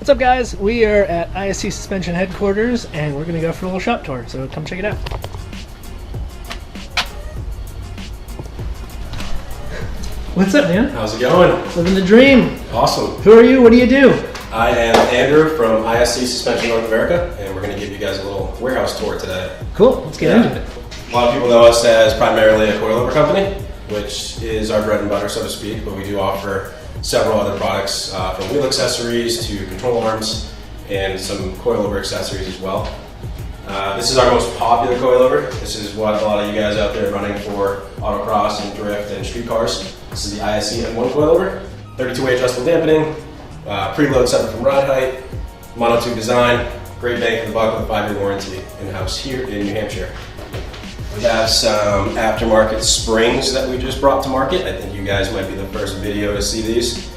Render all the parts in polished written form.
What's up, guys? We are at ISC Suspension headquarters, and we're going to go for a little shop tour, so come check it out. What's up, man? How's it going? Living the dream. Awesome. Who are you? What do you do? I am Andrew from ISC Suspension North America, and we're going to give you guys a little warehouse tour today. Cool. Let's get into it. A lot of people know us as primarily a coilover company, which is our bread and butter, so to speak, but we do offer several other products from wheel accessories to control arms and some coilover accessories as well. This is our most popular coilover. This is what a lot of you guys out there running for autocross and drift and street cars. This is the ISC M1 coilover, 32-way adjustable dampening, preload separate from ride height, monotube design, great bang for the buck with a 5-year warranty in-house here in New Hampshire. We have some aftermarket springs that we just brought to market. I think you guys might be the first video to see these.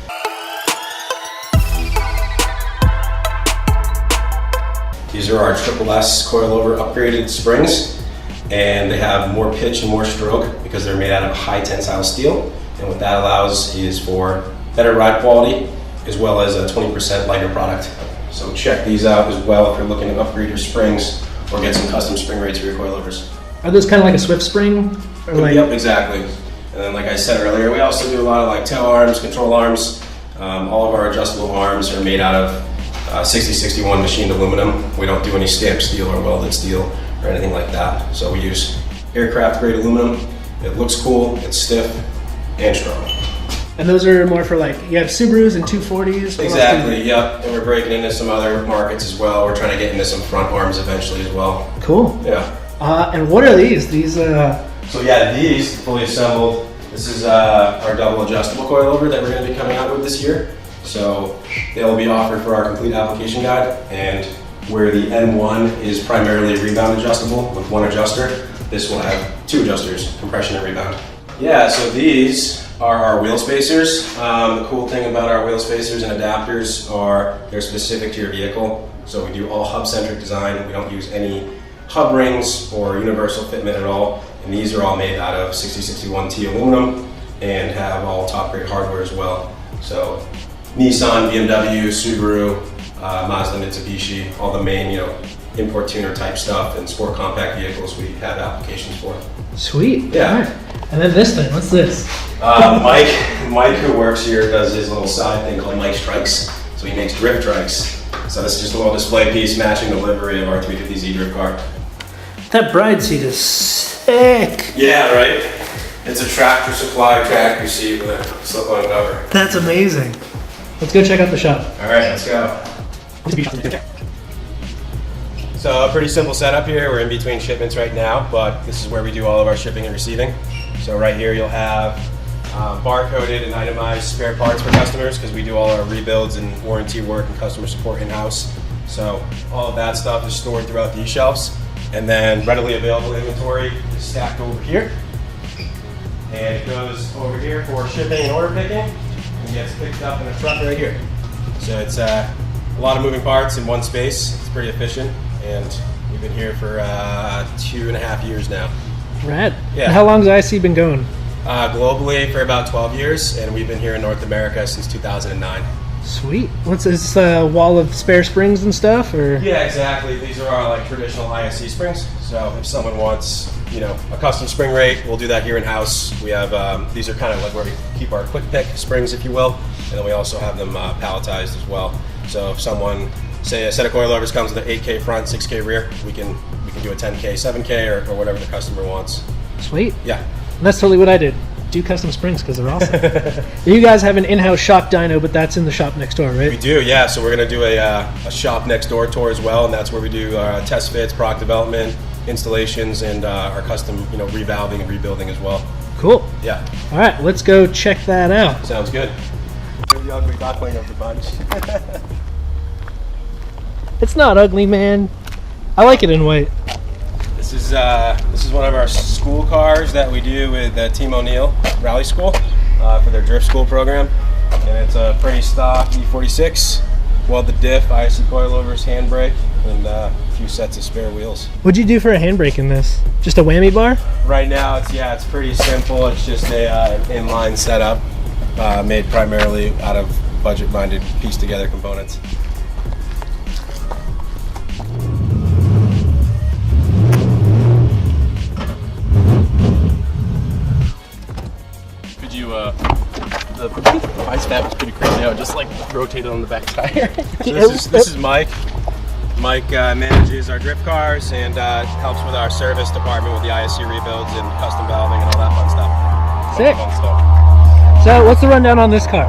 These are our SSS coilover upgraded springs, and they have more pitch and more stroke because they're made out of high tensile steel. And what that allows is for better ride quality as well as a 20% lighter product. So check these out as well if you're looking to upgrade your springs or get some custom spring rates for your coilovers. Are those kind of like a Swift spring? Or like... Yep, exactly. And then like I said earlier, we also do a lot of like tail arms, control arms. All of our adjustable arms are made out of 6061 machined aluminum. We don't do any stamped steel or welded steel or anything like that. So we use aircraft grade aluminum. It looks cool, it's stiff and strong. And those are more for like, you have Subarus and 240s? Exactly, yep. And we're breaking into some other markets as well. We're trying to get into some front arms eventually as well. Cool. Yeah. And what are these? So yeah, these fully assembled. This is our double adjustable coilover that we're going to be coming out with this year. So they'll be offered for our complete application guide, and where the M1 is primarily rebound adjustable with one adjuster, this will have two adjusters, compression and rebound. Yeah, so these are our wheel spacers. The cool thing about our wheel spacers and adapters are they're specific to your vehicle. So we do all hub-centric design. We don't use any hub rings or universal fitment at all. And these are all made out of 6061T aluminum and have all top grade hardware as well. So Nissan, BMW, Subaru, Mazda, Mitsubishi, all the main, import tuner type stuff and sport compact vehicles we have applications for. Sweet. Yeah. All right. And then this thing, what's this? Mike who works here does his little side thing called Mike Strikes. So he makes drift trikes. So this is just a little display piece matching the livery of our 350Z drift car. That bride seat is sick. Yeah, right? It's a tractor supply tractor seat with a slip-on cover. That's amazing. Let's go check out the shop. All right, let's go. So a pretty simple setup here. We're in between shipments right now, but this is where we do all of our shipping and receiving. So right here you'll have barcoded and itemized spare parts for customers because we do all our rebuilds and warranty work and customer support in-house. So all of that stuff is stored throughout these shelves, and then readily available inventory is stacked over here. And it goes over here for shipping and order picking and gets picked up in a truck right here. So it's a lot of moving parts in one space. It's pretty efficient, and we've been here for 2.5 years now. Rad. Yeah. And how long has ISC been going? Globally for about 12 years, and we've been here in North America since 2009. Sweet. What's this wall of spare springs and stuff, or? Yeah, exactly. These are our traditional ISC springs. So if someone wants, a custom spring rate, we'll do that here in house. We have these are kind of like where we keep our quick pick springs, if you will, and then we also have them palletized as well. So if someone, say a set of coilovers comes with an 8K front, 6K rear, we can do a 10K, 7K, or whatever the customer wants. Sweet. Yeah. And that's totally what I did. Do custom springs because they're awesome. You guys have an in-house shop dyno, but that's in the shop next door, right? We do, yeah. So we're going to do a shop next door tour as well, and that's where we do test fits, product development, installations, and our custom, revalving and rebuilding as well. Cool. Yeah. All right, let's go check that out. Sounds good. The ugly duckling of the bunch. It's not ugly, man. I like it in white. This is one of our school cars that we do with Team O'Neill Rally School for their drift school program, and it's a pretty stock E46, welded diff, ISC coilovers, handbrake, and a few sets of spare wheels. What'd you do for a handbrake in this? Just a whammy bar? Right now, it's pretty simple. It's just an inline setup made primarily out of budget-minded, pieced-together components. ice fab was pretty crazy. I would just like rotate it on the back tire. So this is Mike. Mike manages our drift cars and helps with our service department with the ISC rebuilds and custom valving and all that fun stuff. Sick. Fun stuff. So what's the rundown on this car?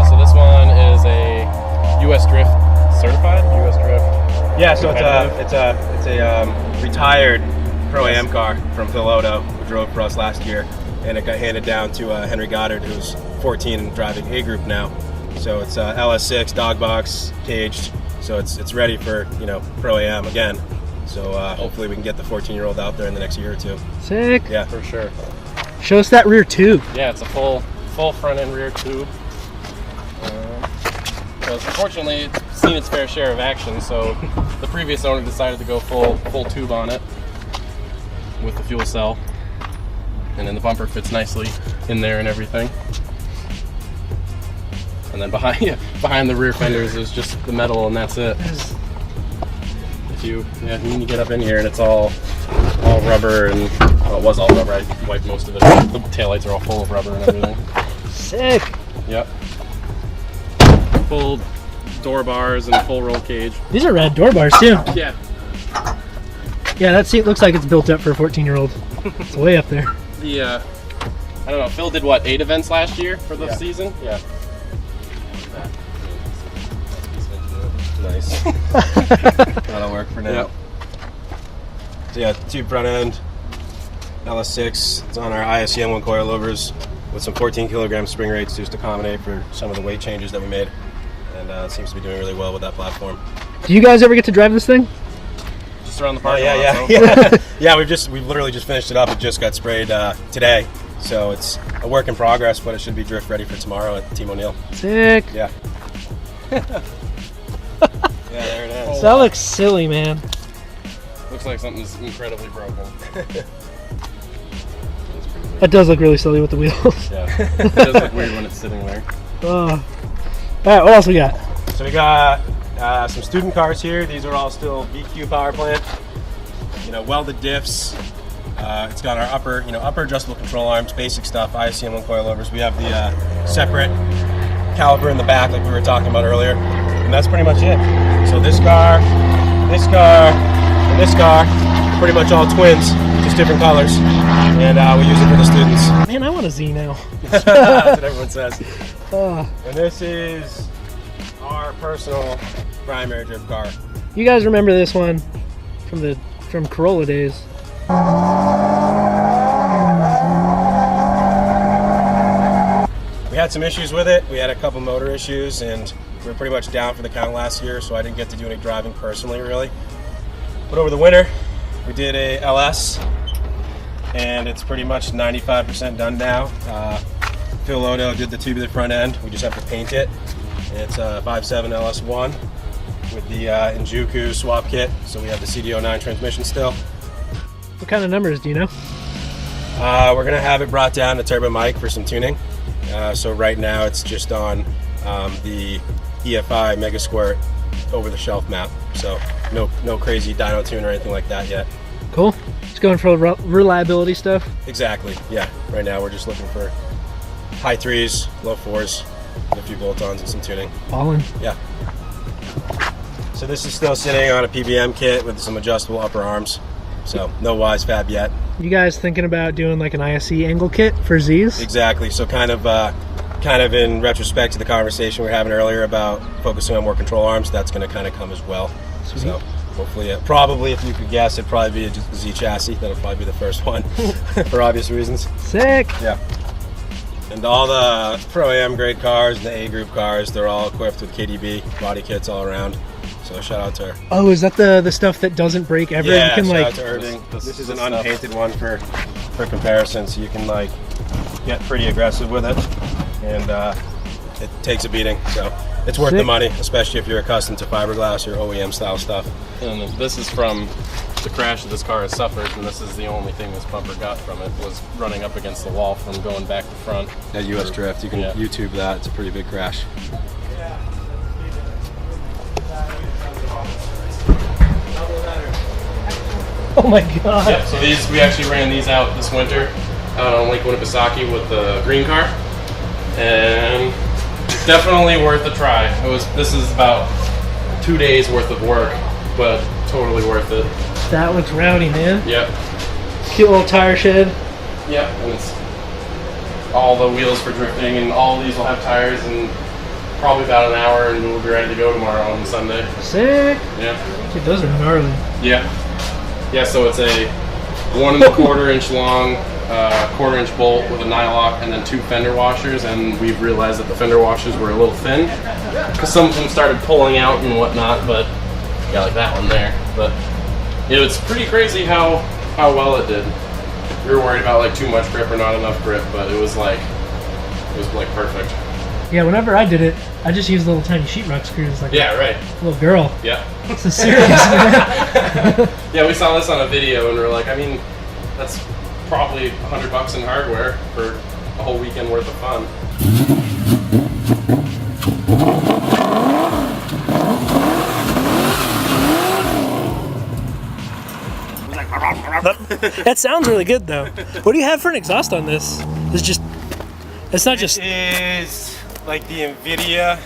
So this one is a US Drift certified. US Drift. Yeah, so it's a retired Pro-Am car from Phil Odo, who drove for us last year, and it got handed down to Henry Goddard, who's 14 and driving A group now. So it's LS6 dog box caged, so it's ready for Pro-Am again. So hopefully we can get the 14-year-old out there in the next year or two. Sick. Yeah, For sure. Show us that rear tube. Yeah, it's a full front and rear tube. Unfortunately, it's seen its fair share of action, so the previous owner decided to go full tube on it with the fuel cell, and then the bumper fits nicely in there and everything. And then behind the rear fenders is just the metal, and that's it. If you get up in here and it's all rubber, and well, it was all rubber. I wiped most of it. The taillights are all full of rubber and everything. Sick. Yep. Full door bars and full roll cage. These are rad door bars too. Yeah. Yeah, that seat looks like it's built up for a 14-year-old. It's way up there. I don't know, Phil did what, 8 events last year for the season? Yeah. nice. That'll work for now. Yep. So yeah, tube front end, LS6. It's on our ISC M1 coilovers with some 14 kilogram spring rates just to accommodate for some of the weight changes that we made. And it seems to be doing really well with that platform. Do you guys ever get to drive this thing? Just around the parking lot. Yeah, we've literally just finished it up. It just got sprayed today. So it's a work in progress, but it should be drift ready for tomorrow at Team O'Neill. Sick. Yeah. Yeah, there it is. So that looks silly, man. Looks like something's incredibly broken. That does look really silly with the wheels. Yeah, it does look weird when it's sitting there. All right, what else we got? So we got some student cars here. These are all still VQ power plant. Welded diffs. It's got our upper adjustable control arms, basic stuff, ISC M1 coilovers. We have the separate caliper in the back, like we were talking about earlier, and that's pretty much it. So this car, and this car, pretty much all twins, just different colors, and we use it for the students. Man, I want a Z now. That's what everyone says. Oh. And this is our personal primary drift car. You guys remember this one from Corolla days? We had some issues with it. We had a couple motor issues, and we were pretty much down for the count last year, so I didn't get to do any driving personally, really. But over the winter, we did a LS, and it's pretty much 95% done now. Phil Odo did the tubular front end. We just have to paint it. It's a 5.7 LS1 with the Injuku swap kit, so we have the CD09 transmission still. What kind of numbers do you know? We're gonna have it brought down to turbo mic for some tuning. So right now it's just on the EFI Mega Squirt over the shelf map. So no crazy dyno tune or anything like that yet. Cool. Just going for reliability stuff. Exactly. Yeah. Right now we're just looking for high 3s, low 4s, and a few bolt-ons and some tuning. Ballin'. Yeah. So this is still sitting on a PBM kit with some adjustable upper arms. So no Wise Fab yet. You guys thinking about doing like an ISC angle kit for Z's? Exactly. So kind of in retrospect to the conversation we were having earlier about focusing on more control arms, that's going to kind of come as well. Sweet. So hopefully, probably if you could guess, it'd probably be a Z chassis. That'll probably be the first one for obvious reasons. Sick. Yeah. And all the Pro-Am grade cars and the A group cars, they're all equipped with KDB body kits all around. So shout out to her. Oh, is that the stuff that doesn't break ever? Yeah, you can, shout like, out to Erding. This is an stuff. unpainted one for comparison, so you can like get pretty aggressive with it, and it takes a beating. So it's worth Sick. the money, especially if you're accustomed to fiberglass or OEM style stuff. And this is from the crash that this car has suffered, and this is the only thing this bumper got from it, was running up against the wall from going back to front. At US Drift, you can YouTube that. It's a pretty big crash. Oh my god. Yep, so we actually ran these out this winter out on Lake Winnipesaukee with the green car, and Definitely worth a try. This is about 2 days worth of work, but totally worth it. That looks rowdy, man. Yep. Cute little tire shed. Yep, and it's all the wheels for drifting, and all of these will have tires, and probably about an hour, and we'll be ready to go tomorrow on Sunday. Sick. Yeah. Dude, those are gnarly. Yeah. Yeah, so it's a 1 1/4 inch long, 1/4 inch bolt with a nylock, and then 2 fender washers, and we've realized that the fender washers were a little thin, because some of them started pulling out and whatnot, but yeah, like that one there. But it's pretty crazy how well it did. We were worried about like too much grip or not enough grip, but it was like perfect. Yeah, whenever I did it, I just used little tiny sheetrock screws like Yeah, right. a little girl. Yeah. This is serious, man. Yeah, we saw this on a video and we were like, I mean, that's probably $100 in hardware for a whole weekend worth of fun. That sounds really good, though. What do you have for an exhaust on this? It's not just... It is like the NVIDIA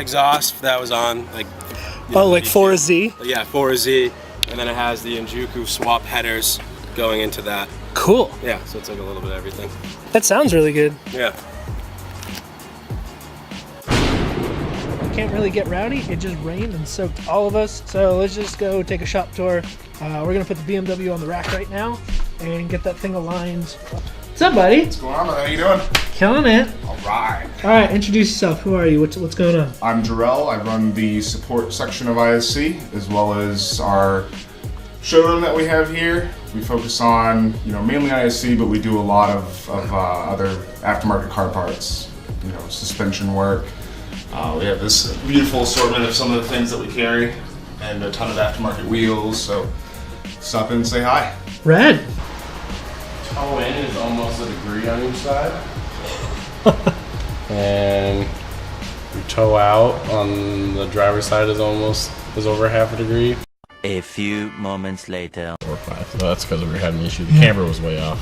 exhaust that was on like. Oh, like 4Z? Yeah, 4Z, and then it has the Injuku swap headers going into that. Cool. Yeah, so it's like a little bit of everything. That sounds really good. Yeah. Can't really get rowdy. It just rained and soaked all of us. So let's just go take a shop tour. We're gonna put the BMW on the rack right now and get that thing aligned. What's up, buddy? What's going on, man? How you doing? Killing it. All right. All right, introduce yourself. Who are you? What's going on? I'm Jarrell. I run the support section of ISC, as well as our showroom that we have here. We focus on, mainly ISC, but we do a lot of other aftermarket car parts, suspension work. We have this beautiful assortment of some of the things that we carry, and a ton of aftermarket wheels. So stop in and say hi. Red. Toe in is almost a degree on each side. And your toe out on the driver's side is over half a degree. A few moments later. 4 or 5. So that's because we had an issue. The camera was way off.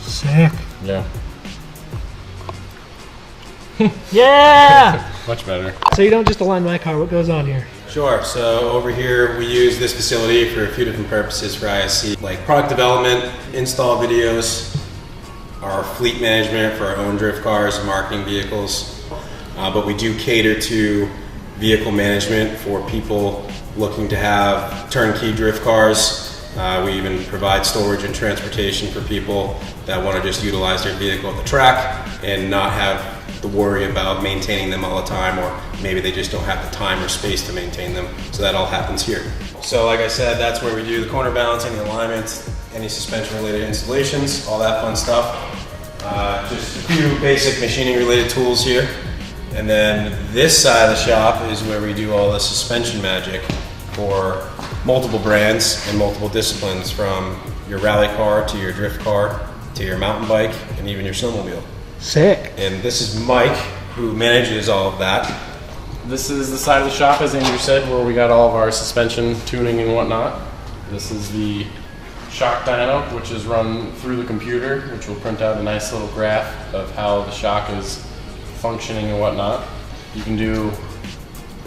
Sick. Yeah. Yeah! Much better. So you don't just align my car. What goes on here? Sure. So over here we use this facility for a few different purposes for ISC, like product development, install videos, our fleet management for our own drift cars and marketing vehicles. But we do cater to vehicle management for people looking to have turnkey drift cars. We even provide storage and transportation for people that want to just utilize their vehicle at the track and not have the worry about maintaining them all the time, or maybe they just don't have the time or space to maintain them. So that all happens here. So like I said, that's where we do the corner balancing, the alignment, any suspension related installations, all that fun stuff. Just a few basic machining related tools here. And then this side of the shop is where we do all the suspension magic for multiple brands and multiple disciplines, from your rally car to your drift car to your mountain bike and even your snowmobile. Sick. And this is Mike, who manages all of that. This is the side of the shop, as Andrew said, where we got all of our suspension tuning and whatnot. This is the shock dyno, which is run through the computer, which will print out a nice little graph of how the shock is functioning and whatnot. You can do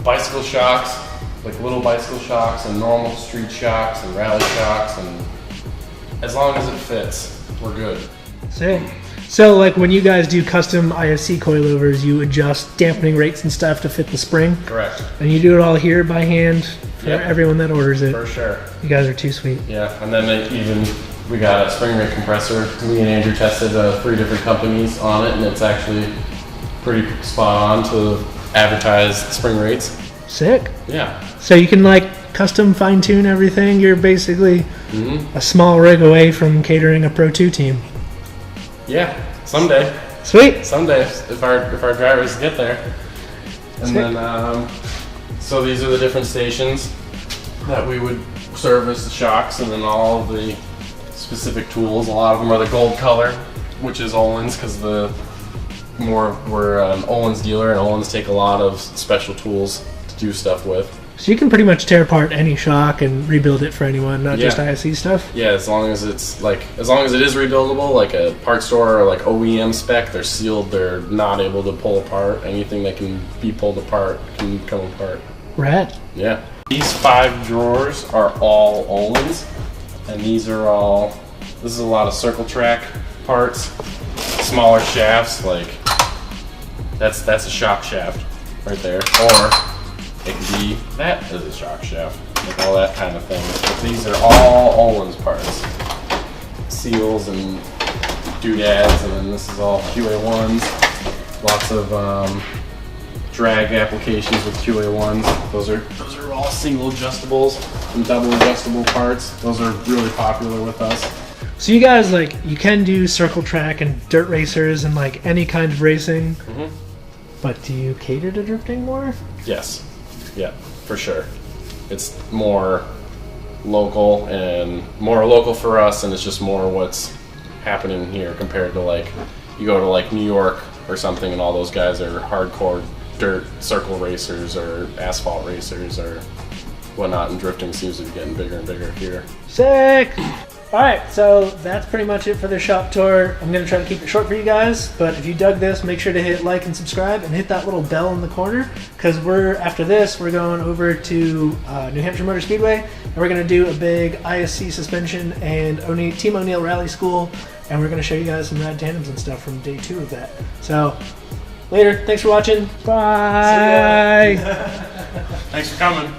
bicycle shocks, like little bicycle shocks, and normal street shocks, and rally shocks, and as long as it fits, we're good. Sick. So like when you guys do custom ISC coilovers, you adjust dampening rates and stuff to fit the spring? Correct. And you do it all here by hand for everyone that orders it? For sure. You guys are too sweet. Yeah, and then we got a spring rate compressor. Me and Andrew tested 3 different companies on it, and it's actually pretty spot on to advertise spring rates. Sick. Yeah. So you can like custom fine tune everything. You're basically a small rig away from catering a Pro 2 team. Yeah, someday. Sweet. Someday, if our drivers get there. And then, so these are the different stations that we would service the shocks, and then all of the specific tools. A lot of them are the gold color, which is Olin's, because we're an Olin's dealer, and Olin's take a lot of special tools to do stuff with. So you can pretty much tear apart any shock and rebuild it for anyone, not just ISC stuff? Yeah, as long as it is rebuildable, like a part store or like OEM spec, they're sealed, they're not able to pull apart. Anything that can be pulled apart can come apart. Rad. Yeah. These 5 drawers are all Ohlins, and these are all, this is a lot of circle track parts, smaller shafts, like that's a shock shaft right there, or it could be that as a shock shaft, like all that kind of thing. But these are all Ohlins parts, seals and doodads, and then this is all QA1s. Lots of drag applications with QA1s. Those are all single adjustables and double adjustable parts. Those are really popular with us. So you guys, like, you can do circle track and dirt racers and like any kind of racing, but do you cater to drifting more? Yes. Yeah, for sure. It's more local for us, and it's just more what's happening here compared to like you go to like New York or something and all those guys are hardcore dirt circle racers or asphalt racers or whatnot, and drifting seems to be getting bigger and bigger here. Sick! Alright, so that's pretty much it for the shop tour. I'm going to try to keep it short for you guys, but if you dug this, make sure to hit like and subscribe and hit that little bell in the corner, because after this, we're going over to New Hampshire Motor Speedway, and we're going to do a big ISC Suspension and Team O'Neill Rally School, and we're going to show you guys some rad tandems and stuff from day 2 of that. So, later. Thanks for watching. Bye! Thanks for coming.